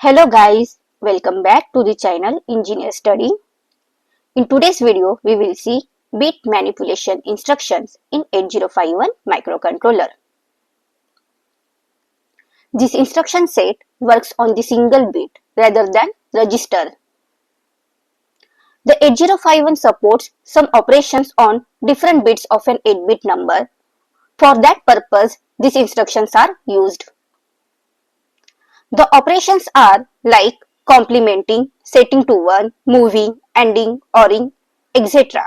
Hello guys, welcome back to the channel Engineer Study. In today's video, we will see bit manipulation instructions in 8051 microcontroller. This instruction set works on the single bit rather than register. The 8051 supports some operations on different bits of an 8-bit number. For that purpose, these instructions are used. The operations are like complementing, setting to 1, moving, ending, ORing, etc.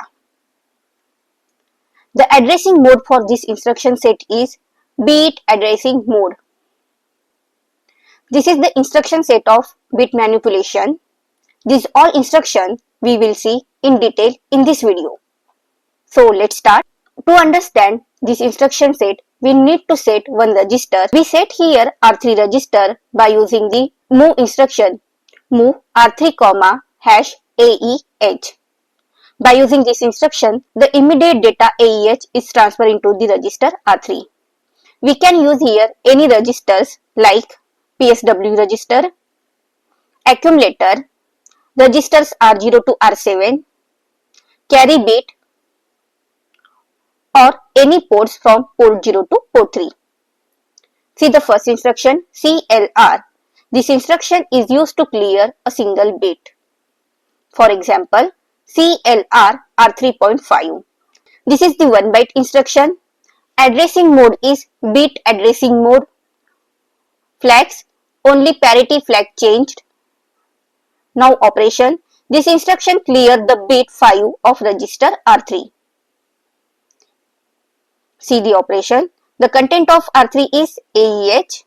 The addressing mode for this instruction set is bit addressing mode. This is the instruction set of bit manipulation. These all instructions we will see in detail in this video. So let's start. To understand this instruction set, we need to set one register. We set here R3 register by using the move instruction, move R3, #AEH. By using this instruction, the immediate data AEH is transferred into the register R3. We can use here any registers like PSW register, accumulator, registers R0 to R7, carry bit, or any ports from port 0 to port 3. See the first instruction, CLR. This instruction is used to clear a single bit. For example, CLR R3.5. This is the 1 byte instruction. Addressing mode is bit addressing mode. Flags, only parity flag changed. Now operation. This instruction clear the bit 5 of register R3. See the operation. The content of R3 is AEH.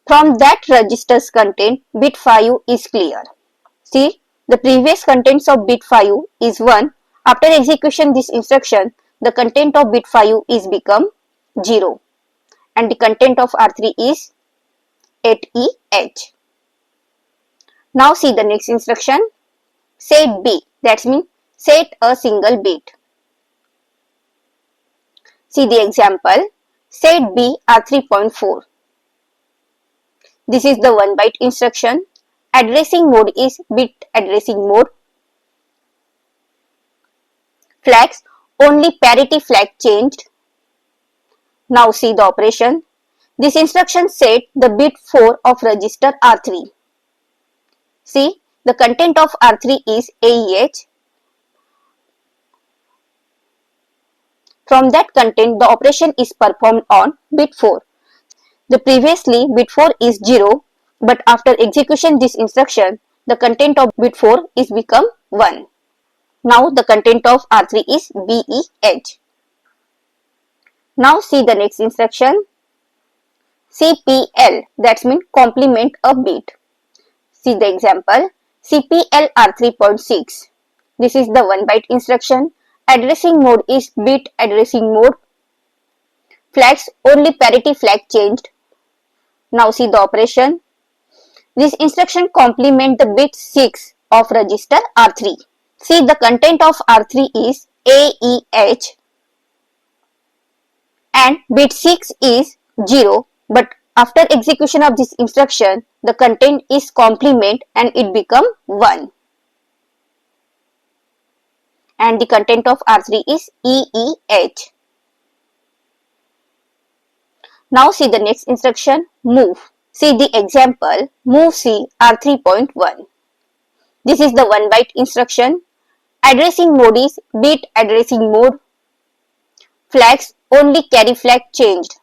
From that register's content, bit 5 is clear. See, the previous contents of bit 5 is 1. After execution this instruction, the content of bit 5 is become 0. And the content of R3 is 8EH. Now see the next instruction, set B. That means set a single bit. See the example, set B R3.4. This is the 1 byte instruction. Addressing mode is bit addressing mode. Flags, only parity flag changed. Now see the operation. This instruction set the bit 4 of register R3. See, the content of R3 is AEH. From that content, the operation is performed on bit 4. The previously bit 4 is 0, but after execution this instruction, the content of bit 4 is become 1. Now the content of R3 is BEH. Now see the next instruction, CPL. That means complement a bit. See the example, CPL R3.6. This is the 1 byte instruction. Addressing mode is bit addressing mode. Flags, only parity flag changed. Now see the operation. This instruction complement the bit 6 of register R3. See the content of R3 is AEH and bit 6 is 0, but after execution of this instruction, the content is complement and it become 1. And the content of R3 is EEH. Now see the next instruction, move. See the example, move C R3.1. This is the 1 byte instruction. Addressing mode is bit addressing mode. Flags, only carry flag changed.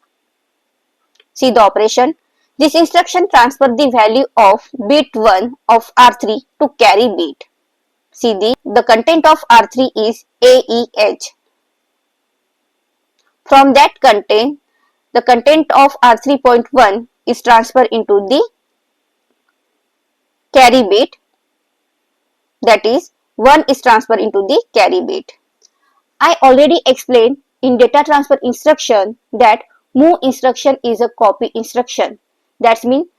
See the operation. This instruction transfer the value of bit 1 of R3 to carry bit. See the content of R3 is AEH. From that content, the content of R3.1 is transferred into the carry bit. That is 1 is transferred into the carry bit. I already explained in data transfer instruction that move instruction is a copy instruction. That means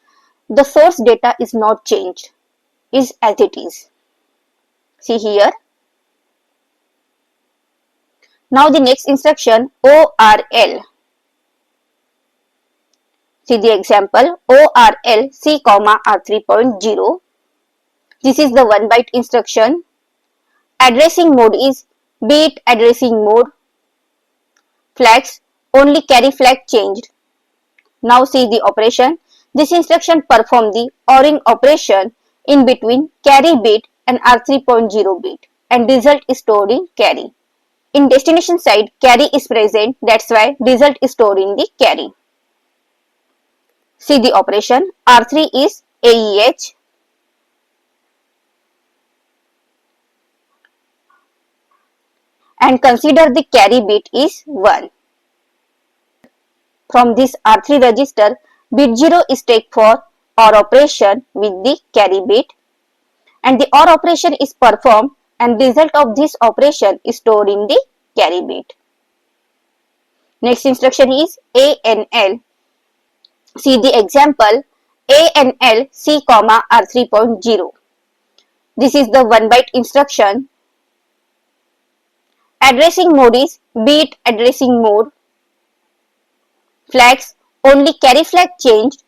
the source data is not changed, is as it is. See here. Now the next instruction, ORL. See the example ORL C, R3.0. This is the 1 byte instruction. Addressing mode is bit addressing mode. Flags only carry flag changed. Now see the operation. This instruction performs the ORing operation in between carry bit and R3.0 bit, and result is stored in carry. In destination side, carry is present, that's why result is stored in the carry. See the operation. R3 is AEH. And consider the carry bit is 1. From this R3 register, bit 0 is taken for OR operation with the carry bit, and the OR operation is performed and result of this operation is stored in the carry bit. Next instruction is ANL. See the example ANL C, R3.0. This is the 1 byte instruction. Addressing mode is bit addressing mode. Flags only carry flag changed.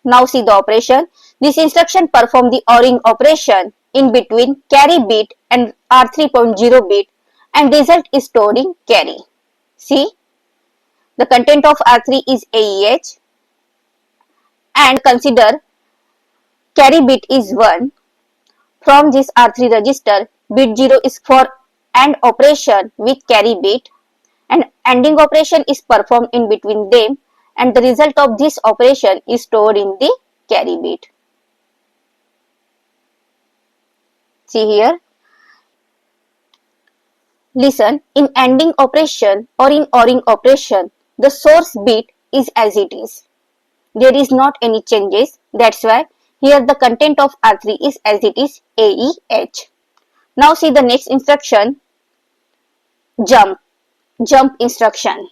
Now see the operation. This instruction performs the ORing operation in between carry bit and R3.0 bit, and result is stored in carry. See, the content of R3 is AEH, and consider carry bit is 1. From this R3 register, bit 0 is for AND operation with carry bit, and ANDing operation is performed in between them, and the result of this operation is stored in the carry bit. See here. Listen, in ANDing operation or in ORing operation, the source bit is as it is. There is not any changes. That's why here the content of R3 is as it is, AEH. Now see the next instruction, jump instruction.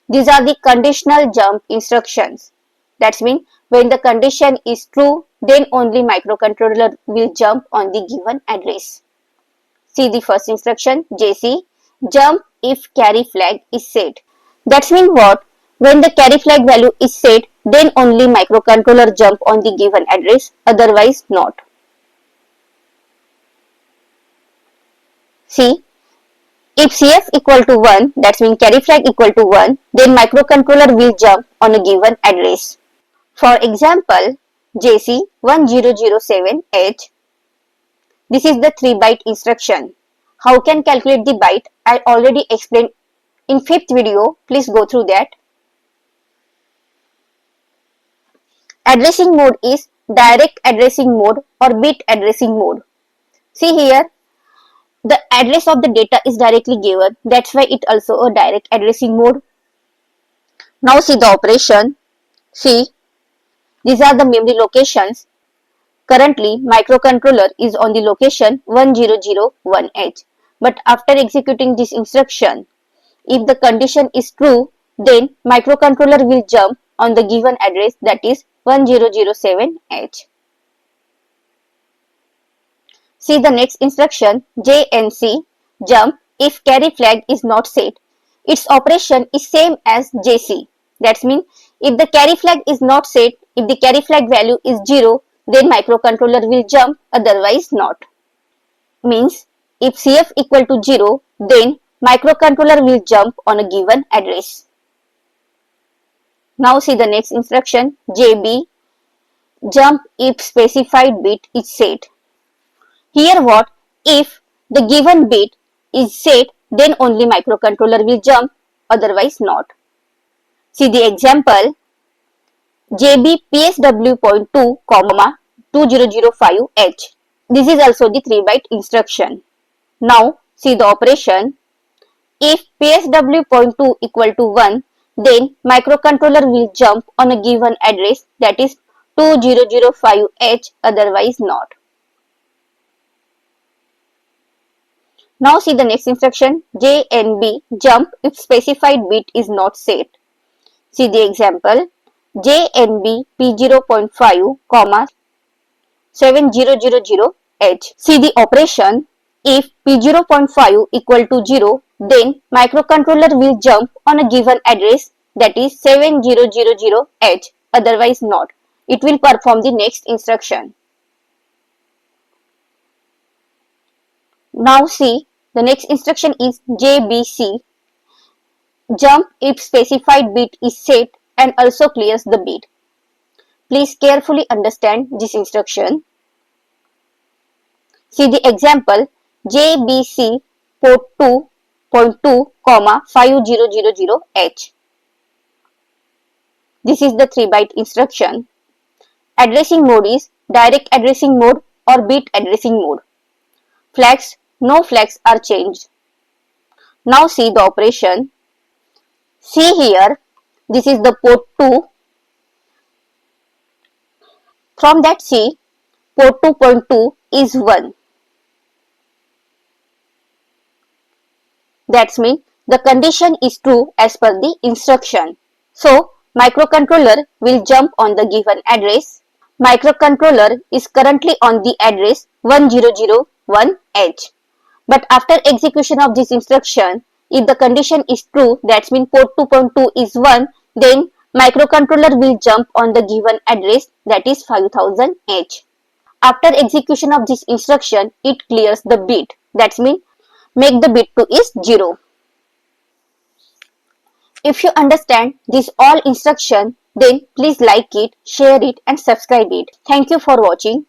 These are the conditional jump instructions. That means when the condition is true, then only microcontroller will jump on the given address. See the first instruction, JC, jump if carry flag is set. That means what? When the carry flag value is set, then only microcontroller jump on the given address, otherwise not. See, if CF equal to 1, that means carry flag equal to 1, then microcontroller will jump on a given address. For example, JC 1007H. This is the 3 byte instruction. How can calculate the byte? I already explained in 5th video. Please go through that. Addressing mode is direct addressing mode or bit addressing mode. See here, the address of the data is directly given. That's why it also a direct addressing mode. Now see the operation. See, these are the memory locations. Currently, microcontroller is on the location 1001H. But after executing this instruction, if the condition is true, then microcontroller will jump on the given address, that is 1007H. See the next instruction, JNC, jump if carry flag is not set. Its operation is same as JC. That means if the carry flag is not set, if the carry flag value is 0, then microcontroller will jump, otherwise not. Means if CF equal to 0, then microcontroller will jump on a given address. Now see the next instruction, JB, jump if specified bit is set. Here what? If the given bit is set, then only microcontroller will jump, otherwise not. See the example, JB PSW.2, 2005H. This is also the 3 byte instruction. Now see the operation. If PSW.2 equal to 1, then microcontroller will jump on a given address, that is 2005H, otherwise not. Now see the next instruction, JNB, jump if specified bit is not set. See the example, JNB P0.5, 7000H. See the operation. If P0.5 equal to 0, then microcontroller will jump on a given address, that is 7000H, otherwise not. It will perform the next instruction. Now see, the next instruction is JBC, jump if specified bit is set and also clears the bit. Please carefully understand this instruction. See the example JBC port 2.2, 5000H. This is the 3-byte instruction. Addressing mode is direct addressing mode or bit addressing mode. Flags, no flags are changed. Now see the operation. See here, this is the port 2. From that see, port 2.2 is 1. That means the condition is true as per the instruction. So, microcontroller will jump on the given address. Microcontroller is currently on the address 1001H. But after execution of this instruction, if the condition is true, that means port 2.2 is 1, then microcontroller will jump on the given address, that is 5000H. After execution of this instruction, it clears the bit. That means make the bit 2 is 0. If you understand this all instruction, then please like it, share it and subscribe it. Thank you for watching.